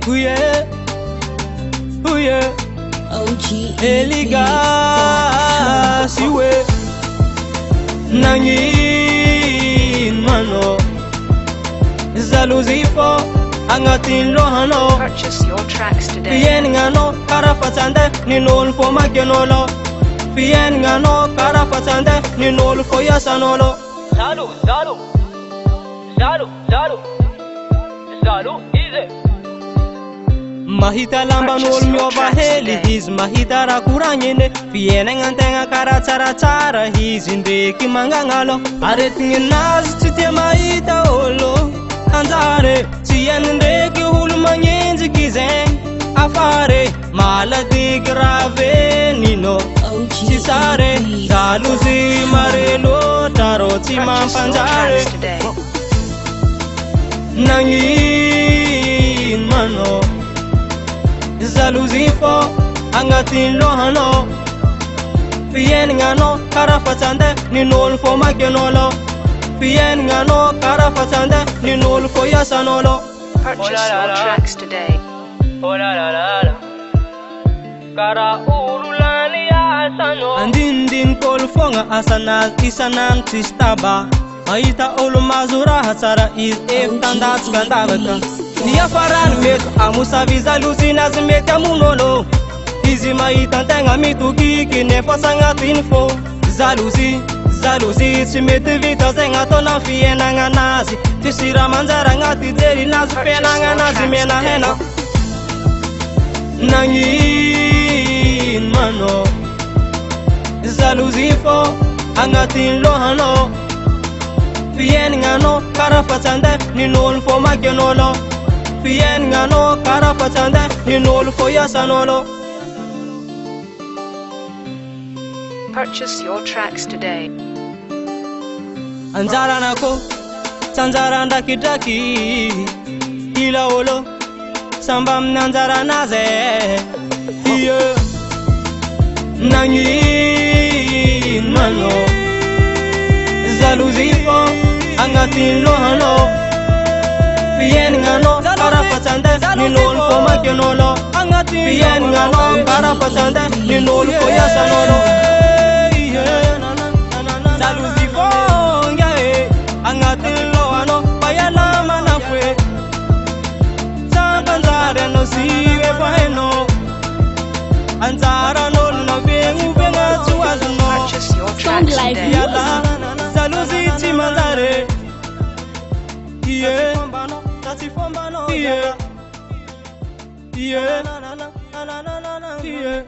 yeah, oh yeah. OG Eliga siwe nangin mano zaluzifo angatin lohano. Purchase your tracks today. Fien ngano karafatande ninol fo magenolo. Fien ngano karafatande ninol fo yasanolo. Zalu easy. Mahita lamba nol myoba heli his mahita rakuranyene. Fien ngantenga karatsara his indeki mangangalo. Aretin naz tite mahita olo. Anzare tien ndeki hulmanyenzi kizeng. Afare maladi grave nino. Cisare zaluzi marelo taroti mampanjare. Nangin mano zaluzifo angatin lohano. Fien ngano karafatande ninol fo magenolo. Fien ngano karafatande ninol fo yasanolo. Purchase your tracks today. Oh la la la la. Kara urulani asano. Andindin kol fonga asanaz isanam tistaba. Aita olumazura hasara is tandat skandavata. Nia faran met amusa visa lucinas met amunolo. Izi maita tenga mituki kine pasanga info. Zaluzi simet vita zenga tona fiena nganazi. Tisira manzara ngati deri nazi pena nganazi mena hena. Nangin mano zaluzifo angatin lohano. Fien ngano karafatande ninol fo magenolo. Fien ngano karafatande ninol fo yasanolo. Purchase your tracks today. Anzara nako sanzara ndaki ila olo sambam nanzara naze. Yeah. Nangin mano zaluzifo angatin lohano. Fien ngano karafatande ninol fo magenolo. Fien ngano karafatande ninol fo yasanolo. Zaluzifo ngae angatin lohano bayala manafwe. Sambanzare no siwe faheno. Anzara no no vengu venga tuazno. Purchase your tracks today. Yala zaluzi timanzare. Yeah, yeah, yeah, yeah.